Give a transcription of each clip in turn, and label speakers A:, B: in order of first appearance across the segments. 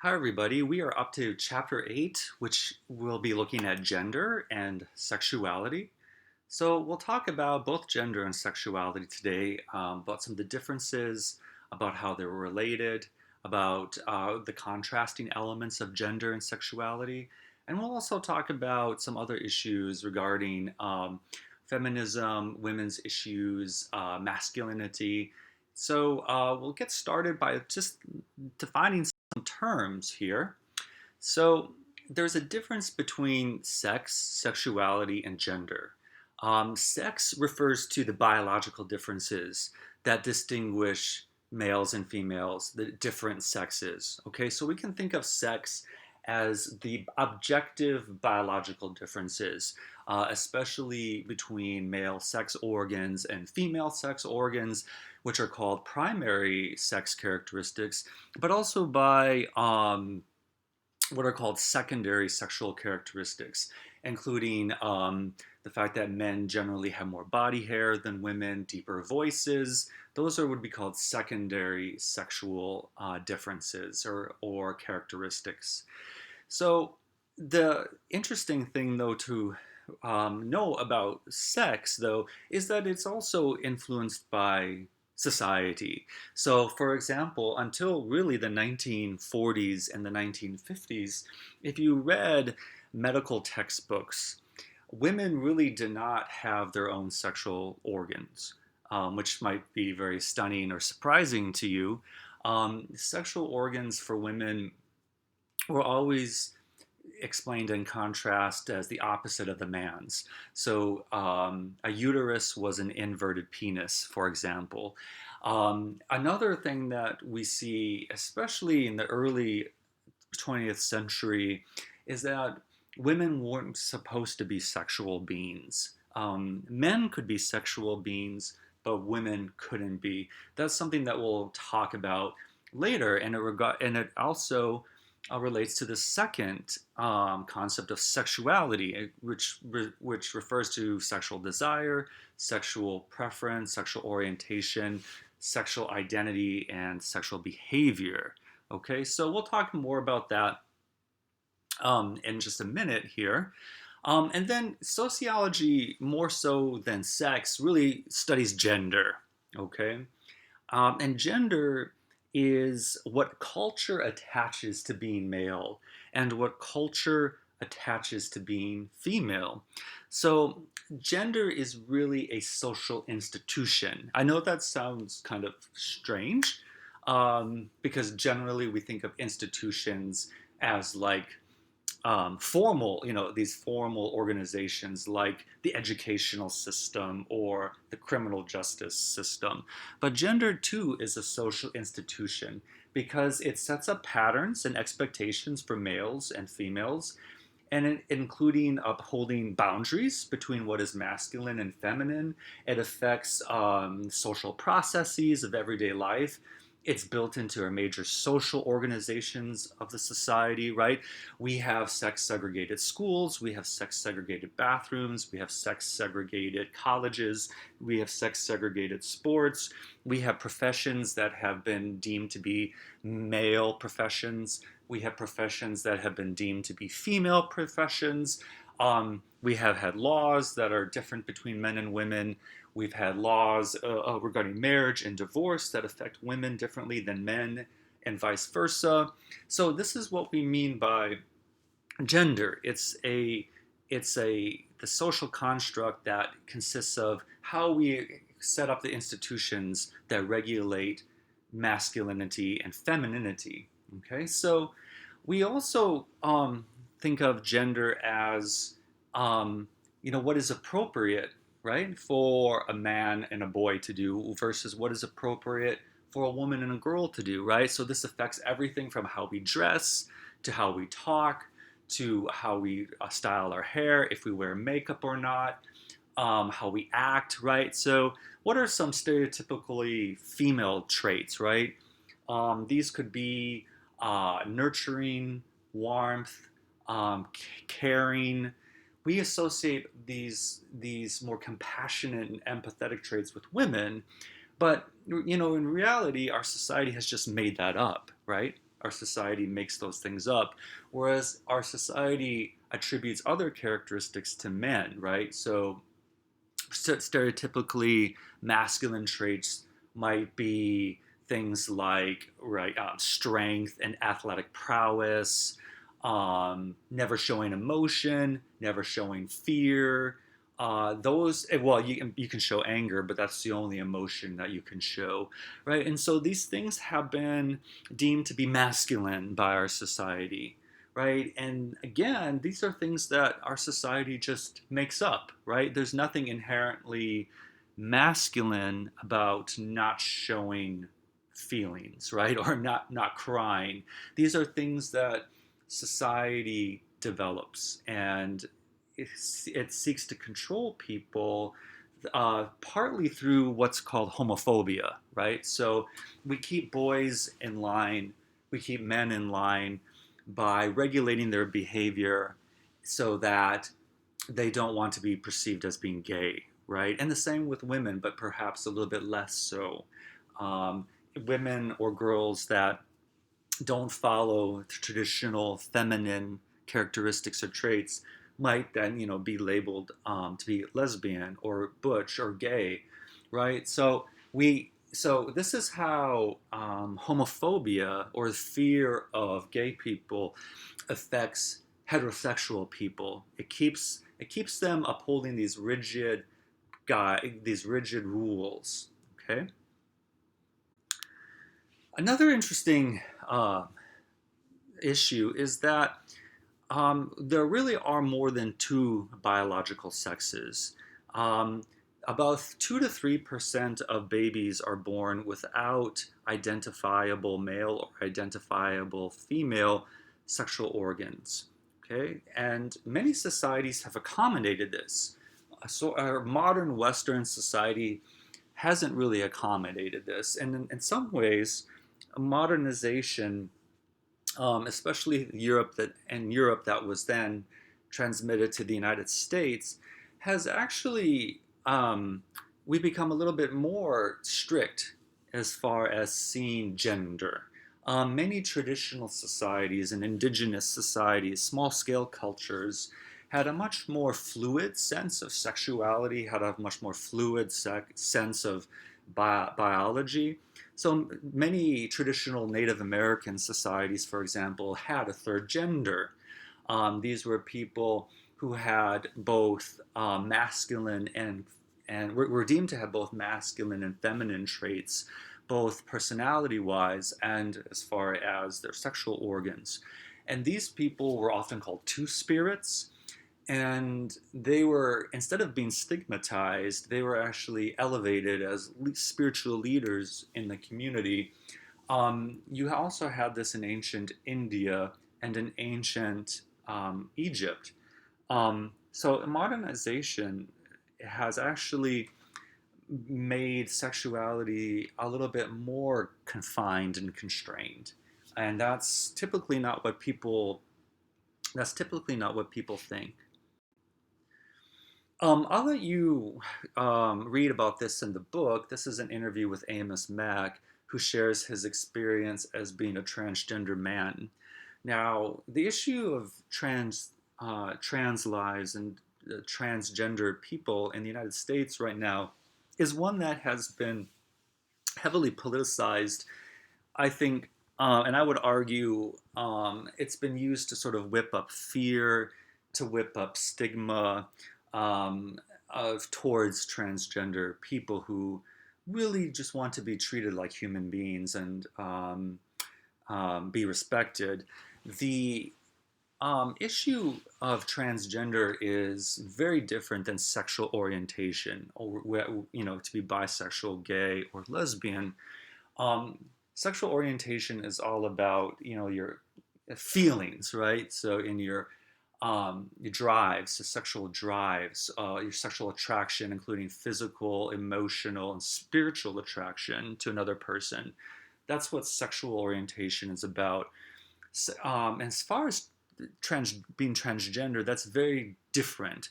A: Hi, everybody. We are up to chapter 8, which will be looking at gender and sexuality. So, we'll talk about both gender and sexuality today, about some of the differences, about how they're related, about the contrasting elements of gender and sexuality. And we'll also talk about some other issues regarding feminism, women's issues, masculinity. So, we'll get started by just defining some terms here. So there's a difference between sex, sexuality, and gender. Sex refers to the biological differences that distinguish males and females, the different sexes. Okay, so we can think of sex as the objective biological differences, especially between male sex organs and female sex organs, which are called primary sex characteristics, but also by what are called secondary sexual characteristics, including the fact that men generally have more body hair than women, deeper voices. Those would be called secondary sexual differences or characteristics. So the interesting thing, though, to know about sex, though, is that it's also influenced by society. So, for example, until really the 1940s and the 1950s, if you read medical textbooks, women really did not have their own sexual organs, which might be very stunning or surprising to you. Sexual organs for women were always explained in contrast as the opposite of the man's. So a uterus was an inverted penis, for example. Another thing that we see, especially in the early 20th century, is that women weren't supposed to be sexual beings. Men could be sexual beings, but women couldn't be. That's something that we'll talk about later, and it also relates to the second concept of sexuality, which refers to sexual desire, sexual preference, sexual orientation, sexual identity, and sexual behavior. Okay, so we'll talk more about that in just a minute here. And then sociology, more so than sex, really studies gender. Okay, and gender is what culture attaches to being male and what culture attaches to being female. So, gender is really a social institution. I know that sounds kind of strange because generally we think of institutions as like formal, these formal organizations like the educational system or the criminal justice system. But gender too is a social institution because it sets up patterns and expectations for males and females, and including upholding boundaries between what is masculine and feminine. It affects social processes of everyday life. It's built into our major social organizations of the society, right? We have sex segregated schools, we have sex segregated bathrooms, we have sex segregated colleges, we have sex segregated sports, we have professions that have been deemed to be male professions, we have professions that have been deemed to be female professions. We have had laws that are different between men and women. We've had laws regarding marriage and divorce that affect women differently than men, and vice versa. So this is what we mean by gender. It's the social construct that consists of how we set up the institutions that regulate masculinity and femininity. Okay, so we also think of gender as what is appropriate, right, for a man and a boy to do versus what is appropriate for a woman and a girl to do, right? So this affects everything from how we dress to how we talk to how we style our hair, if we wear makeup or not, how we act, right? So, what are some stereotypically female traits, right? These could be nurturing, warmth, caring. We associate these more compassionate and empathetic traits with women, but in reality, our society has just made that up, right? our society makes those things up, whereas our society attributes other characteristics to men, right? So stereotypically masculine traits might be things like right strength and athletic prowess, never showing emotion, never showing fear. Those well, you can show anger, but that's the only emotion that you can show, right? And so these things have been deemed to be masculine by our society, right? And again, these are things that our society just makes up, right? There's nothing inherently masculine about not showing feelings, right? Or not crying. These are things that society develops, and it seeks to control people partly through what's called homophobia, right? So we keep boys in line, we keep men in line by regulating their behavior so that they don't want to be perceived as being gay, right? And the same with women, but perhaps a little bit less so. Um, Women or girls that don't follow traditional feminine characteristics or traits might then be labeled to be lesbian or butch or gay, right? So this is how homophobia or fear of gay people affects heterosexual people. It keeps them upholding these rigid rules. Okay. Another interesting issue is that there really are more than two biological sexes. Um, about 2 to 3% of babies are born without identifiable male or identifiable female sexual organs. Okay, and many societies have accommodated this. So our modern Western society hasn't really accommodated this, and in some ways, modernization, especially Europe that was then transmitted to the United States, has actually we become a little bit more strict as far as seeing gender. Many traditional societies and indigenous societies, small scale cultures, had a much more fluid sense of sexuality, had a much more fluid sense of biology. So many traditional Native American societies, for example, had a third gender. These were people who had both masculine and were deemed to have both masculine and feminine traits, both personality-wise and as far as their sexual organs. And these people were often called two spirits, and they were, instead of being stigmatized, they were actually elevated as spiritual leaders in the community. You also had this in ancient India and in ancient Egypt. So modernization has actually made sexuality a little bit more confined and constrained, and that's typically not what people think. I'll let you read about this in the book. This is an interview with Amos Mack, who shares his experience as being a transgender man. Now, the issue of trans lives and transgender people in the United States right now is one that has been heavily politicized, I think, and I would argue it's been used to sort of whip up fear, to whip up stigma towards transgender people who really just want to be treated like human beings and be respected. The issue of transgender is very different than sexual orientation, or to be bisexual, gay, or lesbian. Um, Sexual orientation is all about your feelings, right? So in your drives, the sexual drives, your sexual attraction, including physical, emotional, and spiritual attraction to another person. That's what sexual orientation is about. As far as being transgender, that's very different.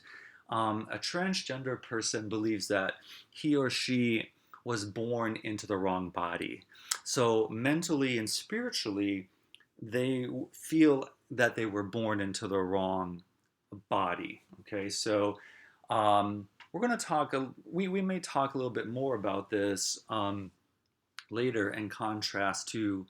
A: A transgender person believes that he or she was born into the wrong body. So mentally and spiritually, they feel that they were born into the wrong body. Okay, so we're going to talk, we may talk a little bit more about this later in contrast to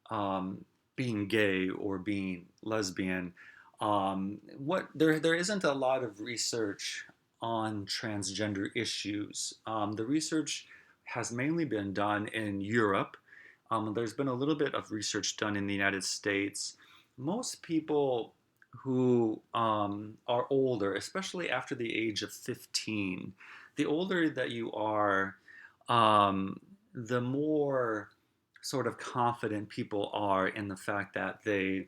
A: um, being gay or being lesbian. There isn't a lot of research on transgender issues. The research has mainly been done in Europe. There's been a little bit of research done in the United States. Most people who are older, especially after the age of 15, the older that you are, um, the more sort of confident people are in the fact that they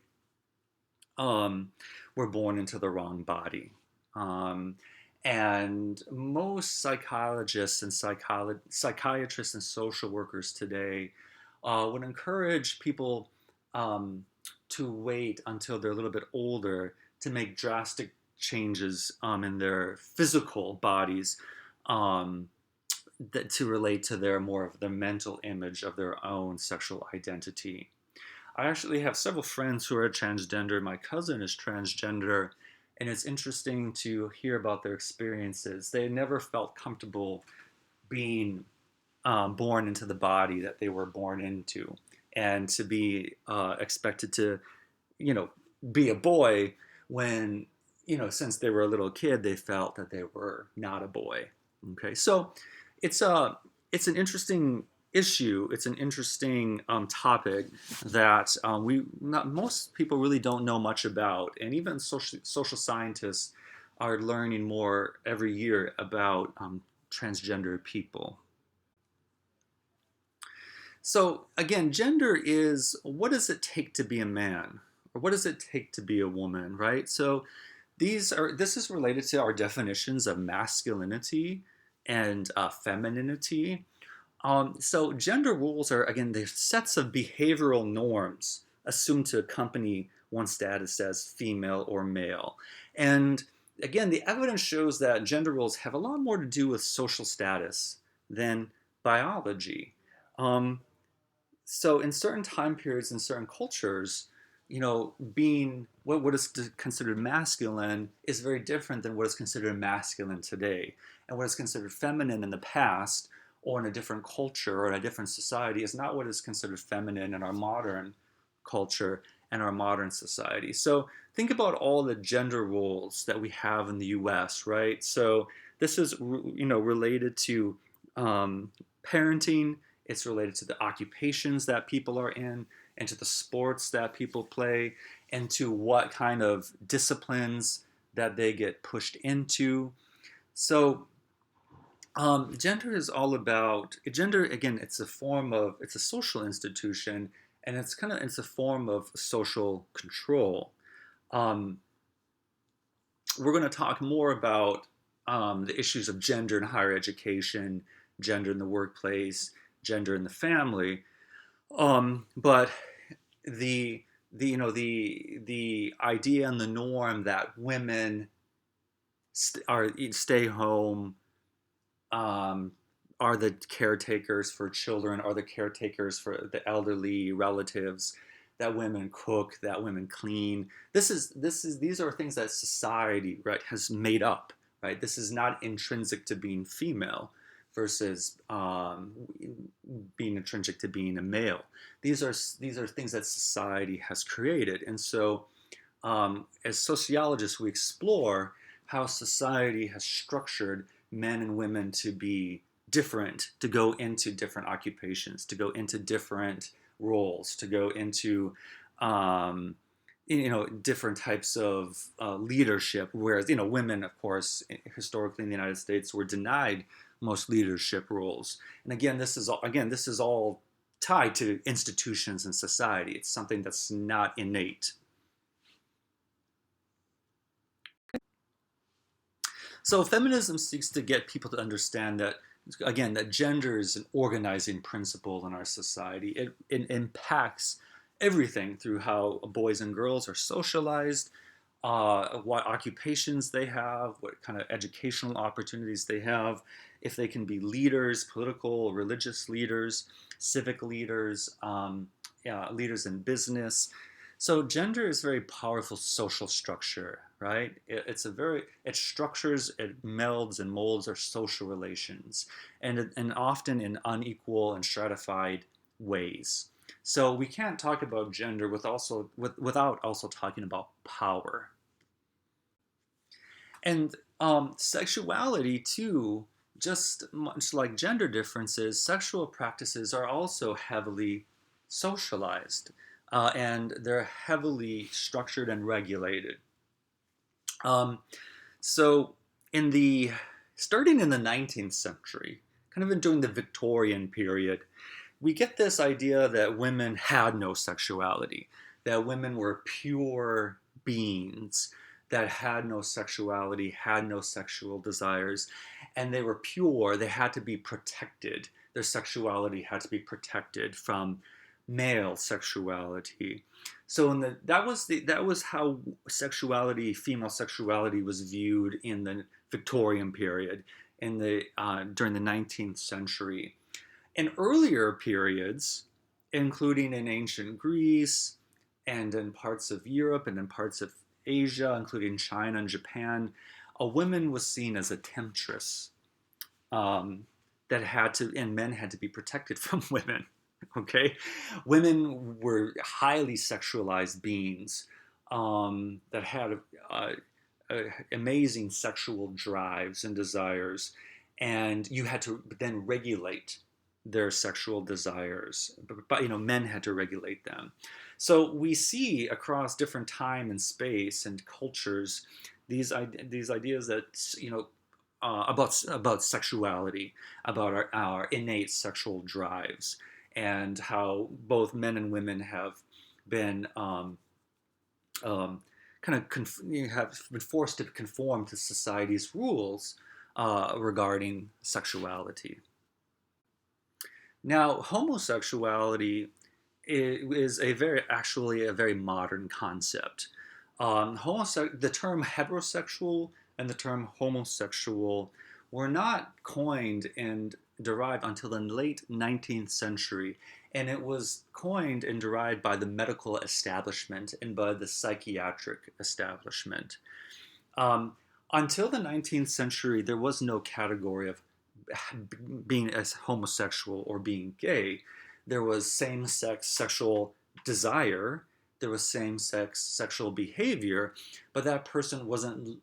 A: um, were born into the wrong body. Um, and most psychologists and psychiatrists and social workers today would encourage people um, to wait until they're a little bit older to make drastic changes in their physical bodies um, that to relate to their more of the mental image of their own sexual identity. I actually have several friends who are transgender. My cousin is transgender, and it's interesting to hear about their experiences. They never felt comfortable being born into the body that they were born into, and to be expected to, you know, be a boy when, since they were a little kid, they felt that they were not a boy. Okay, so it's an interesting issue. It's an interesting topic that we not most people really don't know much about, and even social scientists are learning more every year about transgender people. So again, gender is what does it take to be a man, or what does it take to be a woman, right? So this is related to our definitions of masculinity and femininity. So gender roles are again the sets of behavioral norms assumed to accompany one's status as female or male. And again, the evidence shows that gender roles have a lot more to do with social status than biology. Um, so in certain time periods in certain cultures, being what is considered masculine is very different than what is considered masculine today. And what is considered feminine in the past or in a different culture or in a different society is not what is considered feminine in our modern culture and our modern society. So think about all the gender roles that we have in the US, right? So this is related to parenting, it's related to the occupations that people are in, and to the sports that people play, and to what kind of disciplines that they get pushed into. So, gender is all about gender. Again, it's a social institution, and it's a form of social control. Um, we're going to talk more about the issues of gender in higher education, gender in the workplace, gender in the family. But the idea and the norm that women stay home, um, are the caretakers for children, are the caretakers for the elderly relatives, that women cook, that women clean. These are things that society, right, has made up, right? This is not intrinsic to being female versus being intrinsic to being a male. These are things that society has created, and so as sociologists, we explore how society has structured men and women to be different, to go into different occupations, to go into different roles, to go into different types of leadership. Whereas women, of course, historically in the United States, were denied most leadership roles. And this is all tied to institutions and society. It's something that's not innate. So feminism seeks to get people to understand that, again, that gender is an organizing principle in our society. It impacts everything through how boys and girls are socialized, what occupations they have, what kind of educational opportunities they have, if they can be leaders, political, religious leaders, civic leaders, yeah, leaders in business. So gender is a very powerful social structure, right? It structures, it melds and molds our social relations, and often in unequal and stratified ways. So we can't talk about gender without also talking about power. And sexuality too, just much like gender differences, sexual practices are also heavily socialized, and they're heavily structured and regulated. Um, so, in the starting in the 19th century, kind of during the Victorian period, we get this idea that women had no sexuality, that women were pure beings that had no sexuality, had no sexual desires, and they were pure. They had to be protected. Their sexuality had to be protected from male sexuality. So that was how sexuality, female sexuality, was viewed in the Victorian period, in the during the 19th century. In earlier periods, including in ancient Greece and in parts of Europe and in parts of Asia, including China and Japan, a woman was seen as a temptress, um, and men had to be protected from women. Okay, women were highly sexualized beings that had amazing sexual drives and desires, and you had to then regulate their sexual desires. But men had to regulate them. So we see across different time and space and cultures these ideas that about sexuality, about our innate sexual drives, and how both men and women have been um, have been forced to conform to society's rules regarding sexuality. Now, homosexuality is actually a very modern concept. The term heterosexual and the term homosexual were not coined and derived until the late 19th century, and it was coined and derived by the medical establishment and by the psychiatric establishment. Um, until the 19th century, there was no category of being as homosexual or being gay. There was same sex sexual desire, there was same sex sexual behavior, but that person it wasn't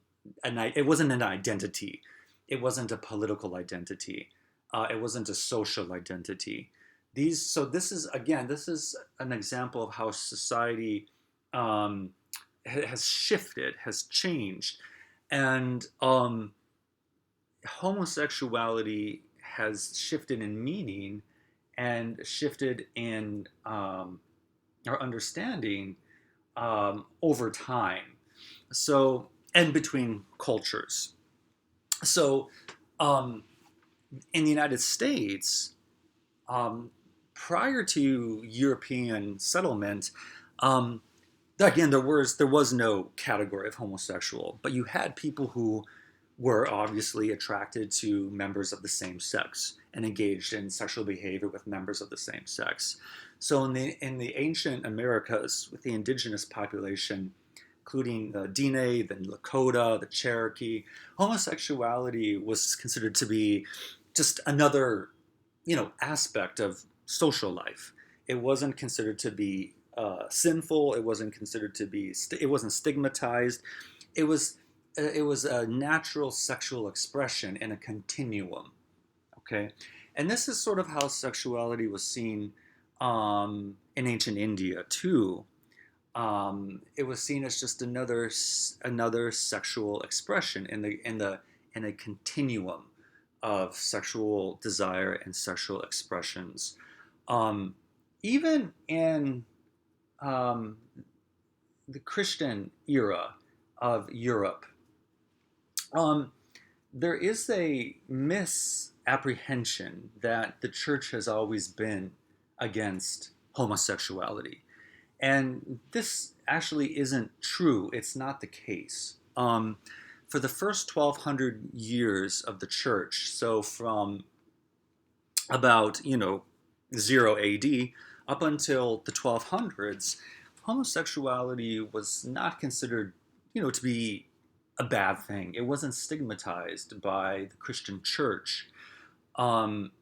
A: an identity. It wasn't a political identity. It wasn't a social identity. This is an example of how society um, has shifted, has changed, and homosexuality has shifted in meaning and shifted in our understanding over time. So, and between cultures. So, um, in the United States, um, prior to European settlement, um, again there was no category of homosexual, but you had people who were obviously attracted to members of the same sex and engaged in sexual behavior with members of the same sex. So in the ancient Americas, with the indigenous population, including the Diné, the Lakota, the Cherokee, homosexuality was considered to be just another, aspect of social life. It wasn't considered to be sinful. It wasn't considered to be. It wasn't stigmatized. It was it was a natural sexual expression in a continuum. Okay, and this is sort of how sexuality was seen in ancient India too. It was seen as just another sexual expression in a continuum of sexual desire and sexual expressions. Um, Even in um, the Christian era of Europe, um, there is a misapprehension that the church has always been against homosexuality. And this actually isn't true. It's not the case. For the first 1200 years of the church, so from about 0 AD up until the 1200s, homosexuality was not considered, to be a bad thing. It wasn't stigmatized by the Christian church. Um,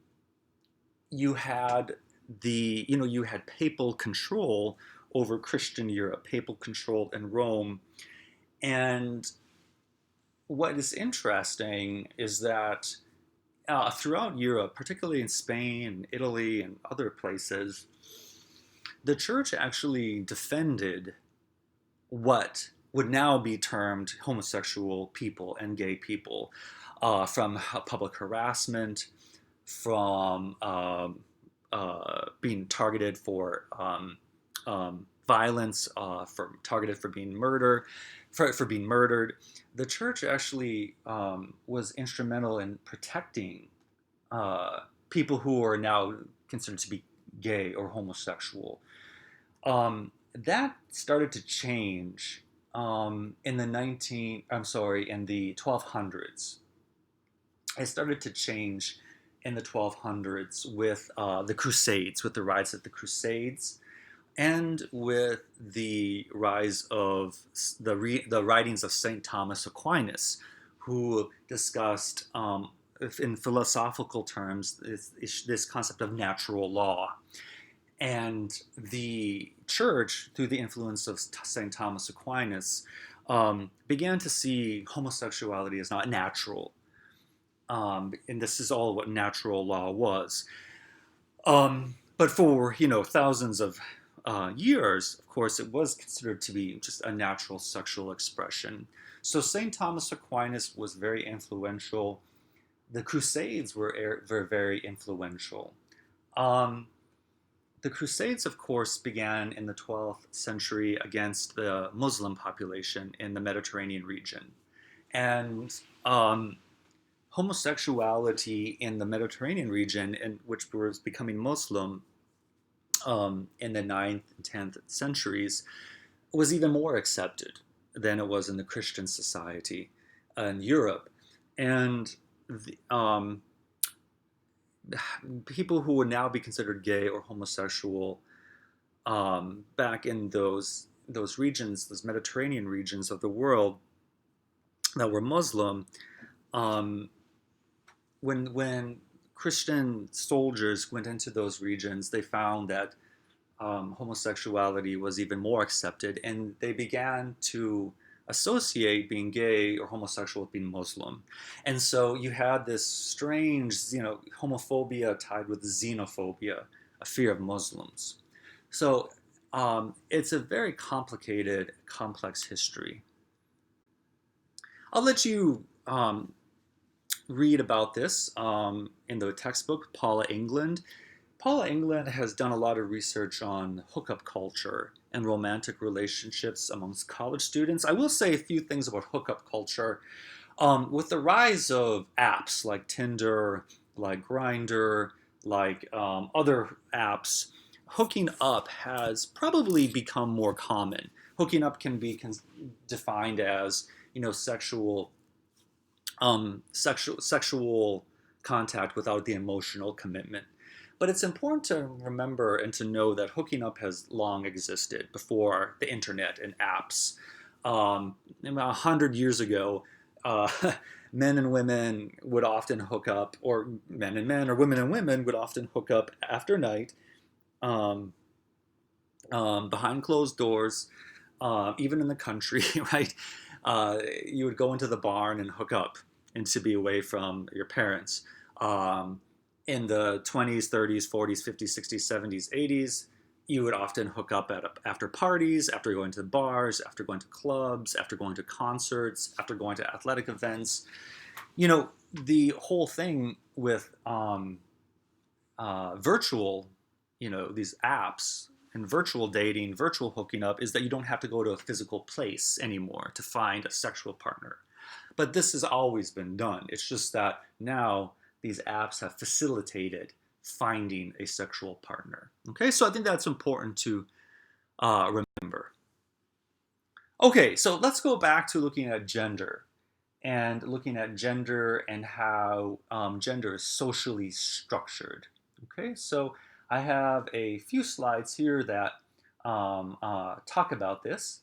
A: you had you had papal control over Christian Europe, papal control in Rome. And what is interesting is that throughout Europe, particularly in Spain, Italy, and other places, the church actually defended what would now be termed homosexual people and gay people from public harassment, from being targeted for violence, targeted for being for being murdered. The church actually was instrumental in protecting people who are now considered to be gay or homosexual. That started to change in the 1200s. It started to change in the 1200s with the Crusades, with the rise of the Crusades, and with the rise of the writings of Saint Thomas Aquinas, who discussed, in philosophical terms, this concept of natural law. And the church, through the influence of St. Thomas Aquinas, began to see homosexuality as not natural. And this is all what natural law was. But for thousands of years, of course, it was considered to be just a natural sexual expression. So St. Thomas Aquinas was very influential. The Crusades were very influential. The Crusades, of course, began in the 12th century against the Muslim population in the Mediterranean region. And homosexuality in the Mediterranean region, which was becoming Muslim in the 9th and 10th centuries, was even more accepted than it was in the Christian society in Europe. And people who would now be considered gay or homosexual back in those regions, those Mediterranean regions of the world that were Muslim, when Christian soldiers went into those regions, they found that homosexuality was even more accepted, and they began to associate being gay or homosexual with being Muslim. And so you had this strange, homophobia tied with xenophobia, a fear of Muslims. So it's a very complicated, complex history. I'll let you read about this in the textbook, Paula England. Paula England has done a lot of research on hookup culture and romantic relationships amongst college students. I will say a few things about hookup culture. With the rise of apps like Tinder, like Grindr, like other apps, hooking up has probably become more common. Hooking up can be defined as sexual contact without the emotional commitment. But it's important to remember and to know that hooking up has long existed before the internet and apps. About 100 years ago, uh, men and women would often hook up, or men and men, or women and women would often hook up after night, um, behind closed doors, even in the country, right? You would go into the barn and hook up and to be away from your parents. Um, in the 20s, 30s, 40s, 50s, 60s, 70s, 80s, you would often hook up after parties, after going to bars, after going to clubs, after going to concerts, after going to athletic events. The whole thing with virtual, these apps and virtual dating, virtual hooking up, is that you don't have to go to a physical place anymore to find a sexual partner. But this has always been done. It's just that now these apps have facilitated finding a sexual partner. Okay, so I think that's important to remember. Okay, so let's go back to looking at gender and how gender is socially structured. Okay, so I have a few slides here that talk about this.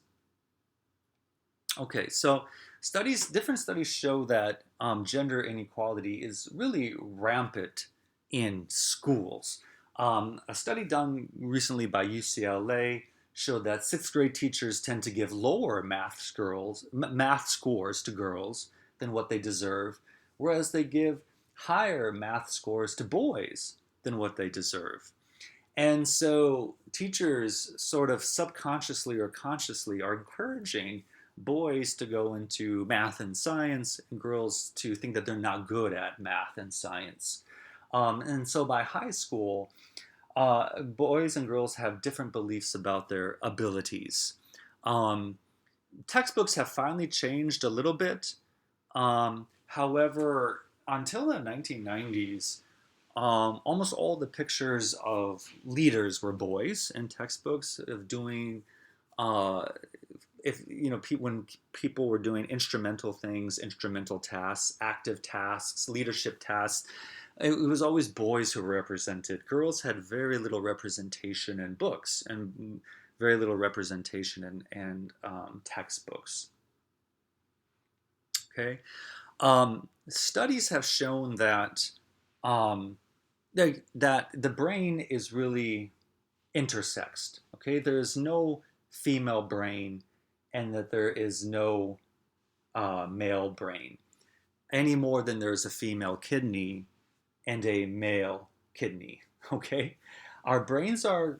A: Okay, so different studies show that gender inequality is really rampant in schools. A study done recently by UCLA showed that sixth grade teachers tend to give lower math scores to girls than what they deserve, whereas they give higher math scores to boys than what they deserve. And so teachers sort of subconsciously or consciously are encouraging boys to go into math and science and girls to think that they're not good at math and science. And so by high school, boys and girls have different beliefs about their abilities. Um, Textbooks have finally changed a little bit. However, until the 1990s, almost all the pictures of leaders were boys in textbooks of doing, uh, if you know, when people were doing instrumental things, instrumental tasks, active tasks, leadership tasks, it was always boys who were represented. Girls had very little representation in books and very little representation in textbooks. Okay, studies have shown that um, that the brain is really intersexed. Okay, there is no female brain, and that there is no male brain any more than there is a female kidney and a male kidney. Okay, our brains are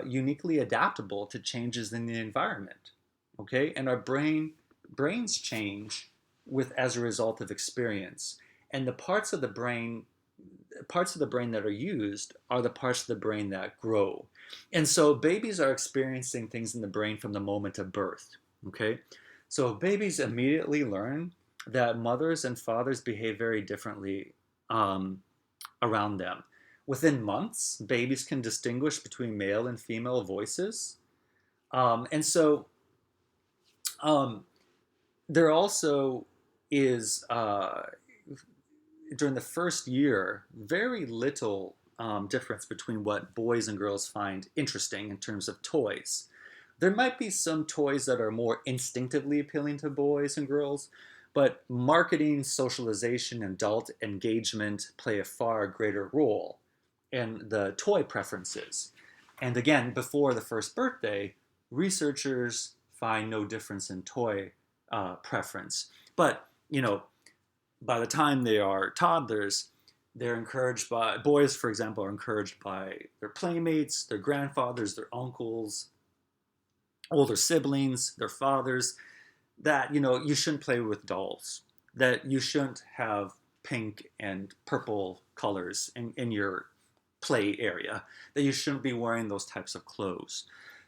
A: uniquely adaptable to changes in the environment. Okay, and our brains change with as a result of experience, and the parts of the brain that are used are the parts of the brain that grow. And so babies are experiencing things in the brain from the moment of birth. Okay? So babies immediately learn that mothers and fathers behave very differently um, around them. Within months, babies can distinguish between male and female voices. And so um, there also is during the first year, very little difference between what boys and girls find interesting in terms of toys. There might be some toys that are more instinctively appealing to boys and girls, but marketing, socialization, and adult engagement play a far greater role in the toy preferences. And again, before the first birthday, researchers find no difference in toy preference. But, you know, by the time they are toddlers, they're encouraged by boys, for example, are encouraged by their playmates, their grandfathers, their uncles, older siblings, their fathers, that you shouldn't play with dolls, that you shouldn't have pink and purple colors in your play area, that you shouldn't be wearing those types of clothes.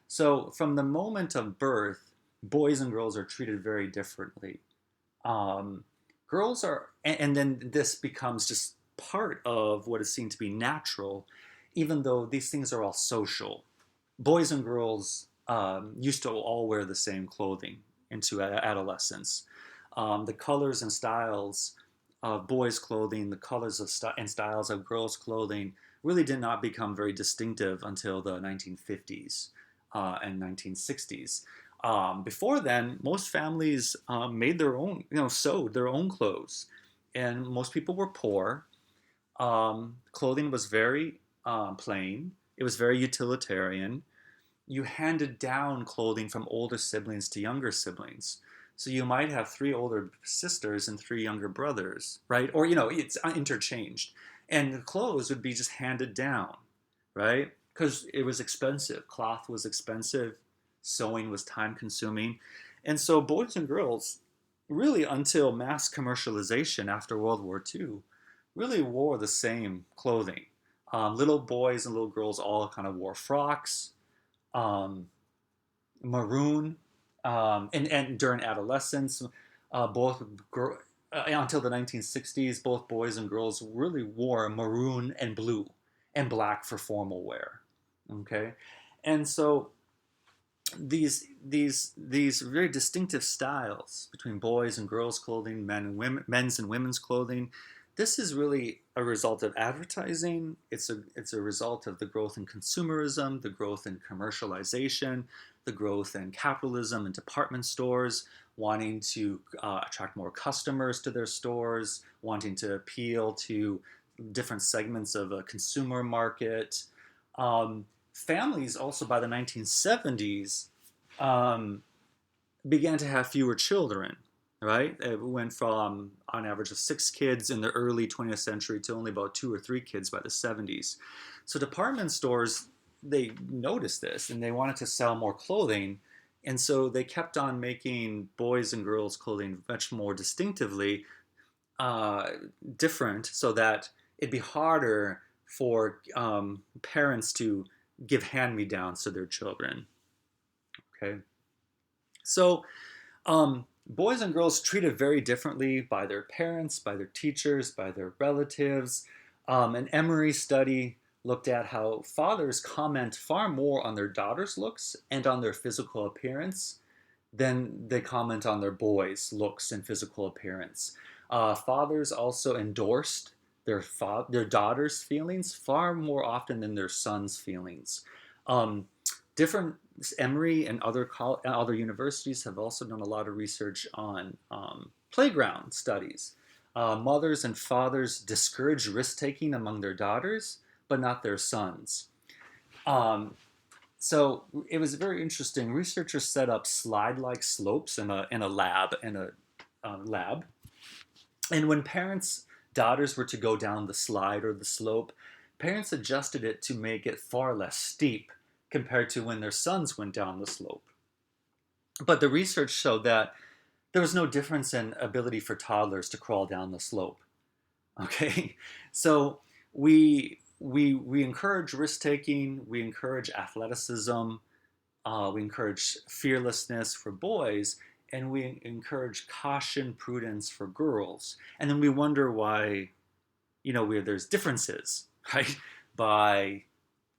A: So from the moment of birth, boys and girls are treated very differently. Um, Girls are, and then this becomes just part of what is seen to be natural, even though these things are all social. Boys and girls used to all wear the same clothing into adolescence. The colors and styles of boys' clothing, the colors and styles of girls' clothing really did not become very distinctive until the 1950s and 1960s. Before then, most families made their own, sewed their own clothes, and most people were poor. Clothing was very plain. It was very utilitarian. You handed down clothing from older siblings to younger siblings. So you might have three older sisters and three younger brothers, right? Or, it's interchanged. And the clothes would be just handed down, right? Because it was expensive. Cloth was expensive. Sewing was time consuming. And so boys and girls, really until mass commercialization after World War II, really wore the same clothing. Little boys and little girls all kind of wore frocks, um, maroon, and during adolescence, both until the 1960s, both boys and girls really wore maroon and blue and black for formal wear. Okay, and so these very distinctive styles between boys and girls clothing, men's and women's clothing, this is really a result of advertising. It's a result of the growth in consumerism, the growth in commercialization, the growth in capitalism and department stores wanting to attract more customers to their stores, wanting to appeal to different segments of a consumer market. Families also by the 1970s um, began to have fewer children, right? It went from on average of 6 kids in the early 20th century to only about 2 or 3 kids by the 70s. So department stores, they noticed this and they wanted to sell more clothing. And so they kept on making boys and girls clothing much more distinctively uh, different so that it'd be harder for parents to give hand-me-downs to their children. Okay, so boys and girls treated very differently by their parents, by their teachers, by their relatives. An Emory study looked at how fathers comment far more on their daughters' looks and on their physical appearance than they comment on their boys' looks and physical appearance. Fathers also endorsed their daughters' feelings far more often than their sons' feelings. Um, Different Emory and other universities have also done a lot of research on playground studies. Mothers and fathers discourage risk taking among their daughters, but not their sons. Um, so it was very interesting. Researchers set up slide-like slopes in a lab, and when parents' daughters were to go down the slide or the slope, parents adjusted it to make it far less steep compared to when their sons went down the slope. But the research showed that there was no difference in ability for toddlers to crawl down the slope. Okay, so we encourage risk taking, we encourage athleticism, we encourage fearlessness for boys, and we encourage caution, prudence for girls. And then we wonder why, there's differences, right, by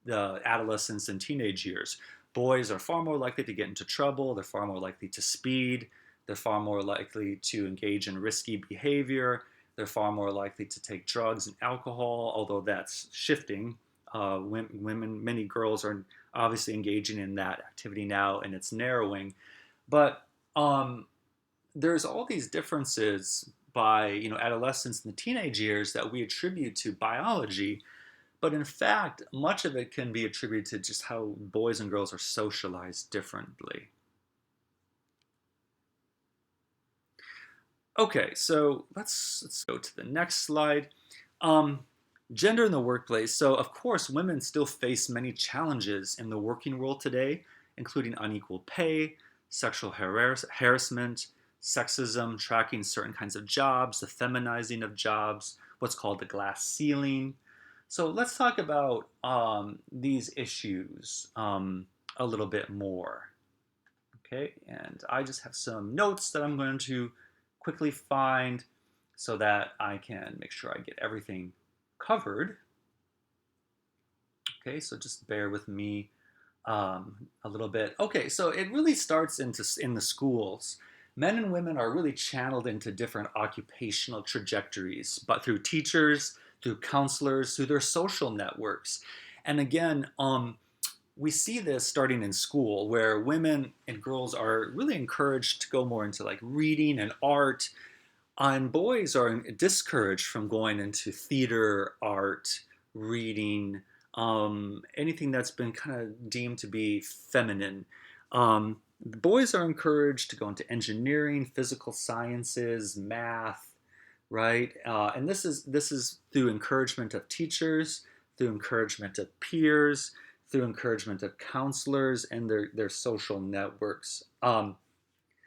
A: the adolescence and teenage years. Boys are far more likely to get into trouble. They're far more likely to speed. They're far more likely to engage in risky behavior. They're far more likely to take drugs and alcohol, although that's shifting. Many girls are obviously engaging in that activity now, and it's narrowing. But um, there's all these differences by adolescence and the teenage years that we attribute to biology, but in fact, much of it can be attributed to just how boys and girls are socialized differently. Okay, so let's go to the next slide. Um, Gender in the workplace. So, of course, women still face many challenges in the working world today, including unequal pay, sexual harassment, sexism, tracking certain kinds of jobs, the feminizing of jobs, what's called the glass ceiling. So, let's talk about these issues a little bit more. Okay, and I just have some notes that I'm going to quickly find so that I can make sure I get everything covered. Okay, so just bear with me a little bit. Okay, so it really starts in the schools. Men and women are really channeled into different occupational trajectories, but through teachers, through counselors, through their social networks. And again, we see this starting in school where women and girls are really encouraged to go more into like reading and art, and boys are discouraged from going into theater, art, reading, anything that's been kind of deemed to be feminine. Boys are encouraged to go into engineering, physical sciences, math, right? And this is through encouragement of teachers, through encouragement of peers, through encouragement of counselors and their social networks.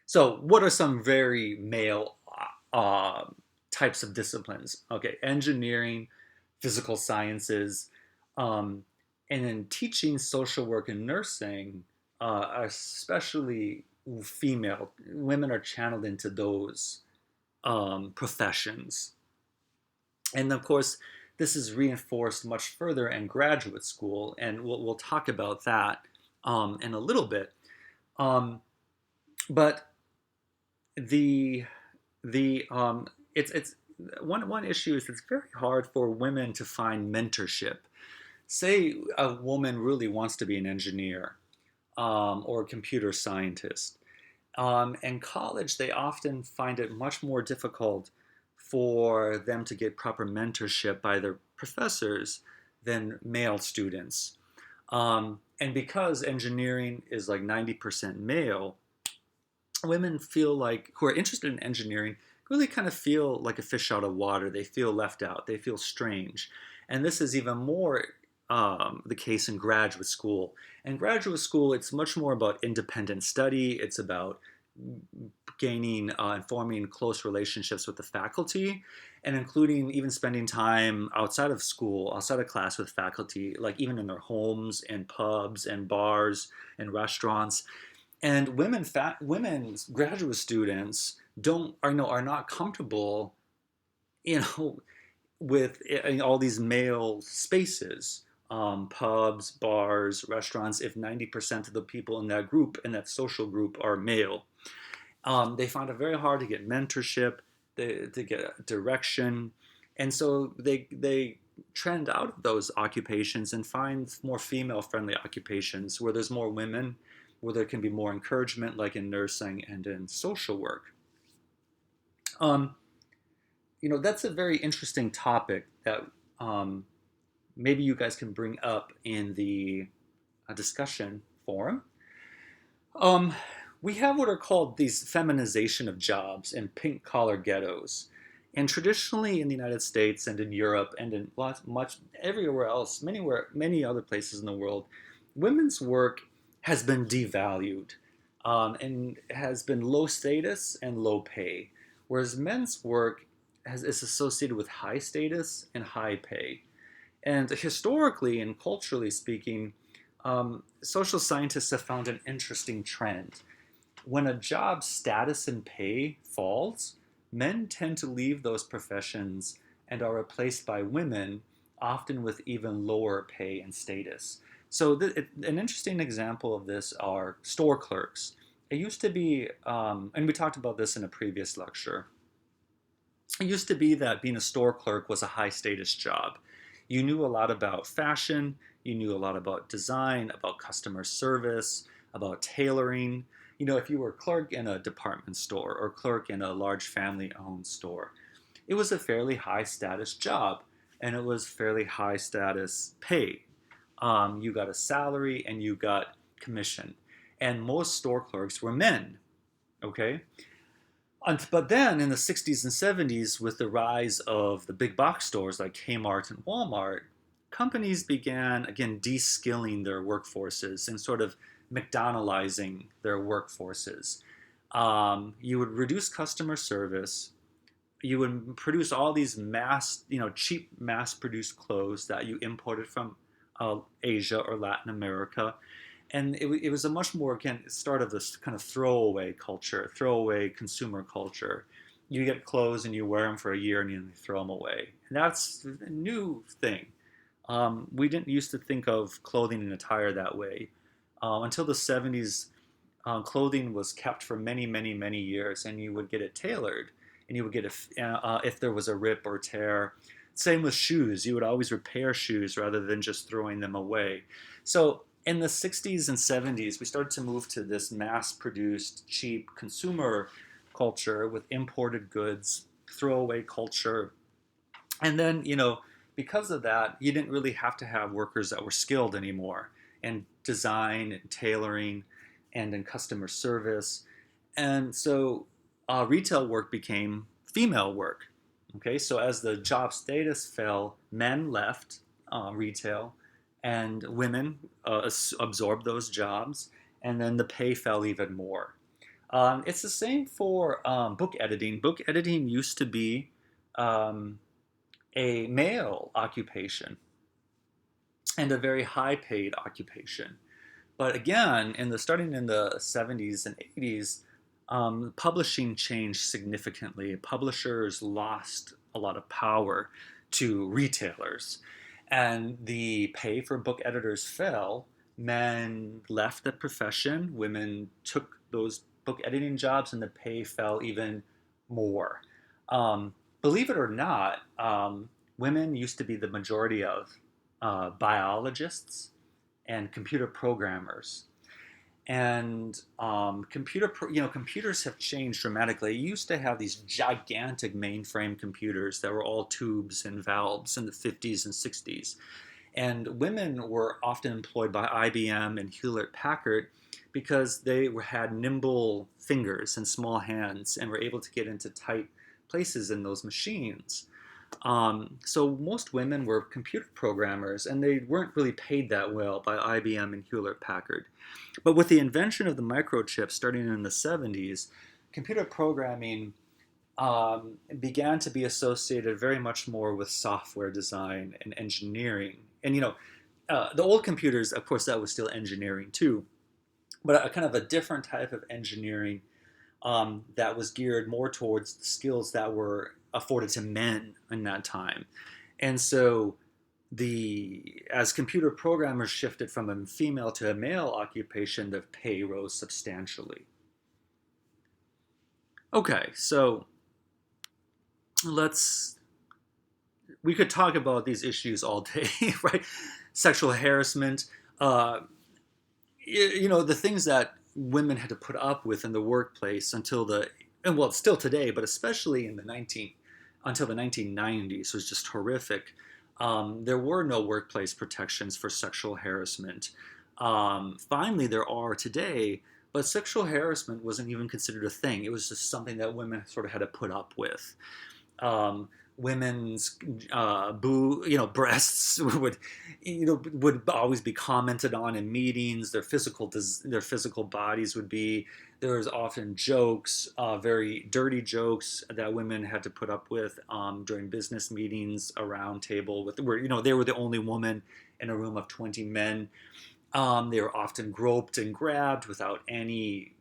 A: So, what are some very male uh, types of disciplines? Okay, engineering, physical sciences, um, and then teaching, social work, and nursing, especially female women are channeled into those professions. And of course, this is reinforced much further in graduate school, and we'll talk about that in a little bit. Um, but the the it's one issue is it's very hard for women to find mentorship. Say a woman really wants to be an engineer or a computer scientist. In college, they often find it much more difficult for them to get proper mentorship by their professors than male students. And because engineering is like 90% male, women feel like, who are interested in engineering, really kind of feel like a fish out of water. They feel left out, they feel strange. And this is even more the case in graduate school. In graduate school, it's much more about independent study, it's about gaining and forming close relationships with the faculty, and including even spending time outside of school, outside of class with faculty, like even in their homes and pubs and bars and restaurants. And women's graduate students are not comfortable, you know, with all these male spaces, pubs, bars, restaurants. If 90% of the people in that group, in that social group, are male, they find it very hard to get mentorship, to get direction, and so they trend out of those occupations and find more female-friendly occupations where there's more women, where there can be more encouragement, like in nursing and in social work. Um, that's a very interesting topic that um, maybe you guys can bring up in the discussion forum. Um, we have what are called these feminization of jobs and pink collar ghettos. And traditionally in the United States and in Europe and in much everywhere else, many other places in the world, women's work has been devalued and has been low status and low pay, whereas men's work is associated with high status and high pay. And historically and culturally speaking, social scientists have found an interesting trend. When a job's status and pay falls, men tend to leave those professions and are replaced by women, often with even lower pay and status. So, an interesting example of this are store clerks. It used to be, and we talked about this in a previous lecture, it used to be that being a store clerk was a high status job. You knew a lot about fashion, you knew a lot about design, about customer service, about tailoring. If you were a clerk in a department store or clerk in a large family owned store, it was a fairly high status job and it was fairly high status pay. You got a salary and you got commission. And most store clerks were men, okay? But then in the 60s and 70s, with the rise of the big box stores like Kmart and Walmart, companies began, again, de-skilling their workforces and sort of McDonaldizing their workforces. You would reduce customer service. You would produce all these cheap mass-produced clothes that you imported from Asia or Latin America, and it was a much more, again, start of this kind of throwaway culture, throwaway consumer culture. You get clothes and you wear them for a year and you throw them away, and that's a new thing. We didn't used to think of clothing and attire that way until the 70s. Clothing was kept for many, many, many years, and you would get it tailored, and you would get it if there was a rip or tear. Same with shoes. You would always repair shoes rather than just throwing them away. So in the 60s and 70s, we started to move to this mass-produced, cheap consumer culture with imported goods, throwaway culture. And then, because of that, you didn't really have to have workers that were skilled anymore in design and tailoring and in customer service. And so retail work became female work. Okay, so as the job status fell, men left retail and women absorbed those jobs, and then the pay fell even more. It's the same for book editing. Book editing used to be um, a male occupation and a very high paid occupation. But again, starting in the 70s and 80s, publishing changed significantly. Publishers lost a lot of power to retailers, and the pay for book editors fell. Men left the profession, women took those book editing jobs, and the pay fell even more. Um, believe it or not, women used to be the majority of biologists and computer programmers. And computers have changed dramatically. You used to have these gigantic mainframe computers that were all tubes and valves in the 50s and 60s. And women were often employed by IBM and Hewlett Packard because they had nimble fingers and small hands and were able to get into tight places in those machines. So most women were computer programmers, and they weren't really paid that well by IBM and Hewlett Packard. But with the invention of the microchip starting in the 70s, computer programming began to be associated very much more with software design and engineering. And the old computers, of course, that was still engineering too, but a kind of a different type of engineering that was geared more towards the skills that were afforded to men in that time. And so as computer programmers shifted from a female to a male occupation, the pay rose substantially. Okay, so we could talk about these issues all day, right? Sexual harassment, uh, the things that women had to put up with in the workplace and well, still today, but especially until the 1990s was just horrific. There were no workplace protections for sexual harassment. Finally, there are today, but sexual harassment wasn't even considered a thing. It was just something that women sort of had to put up with. Women's breasts would always be commented on in meetings. Their physical bodies would be. There was often jokes, very dirty jokes that women had to put up with during business meetings, around table where they were the only woman in a room of 20 men. They were often groped and grabbed without any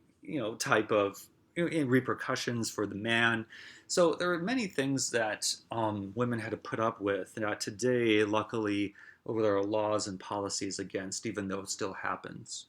A: type of repercussions for the man. So there are many things that women had to put up with that today, luckily, there are laws and policies against, even though it still happens.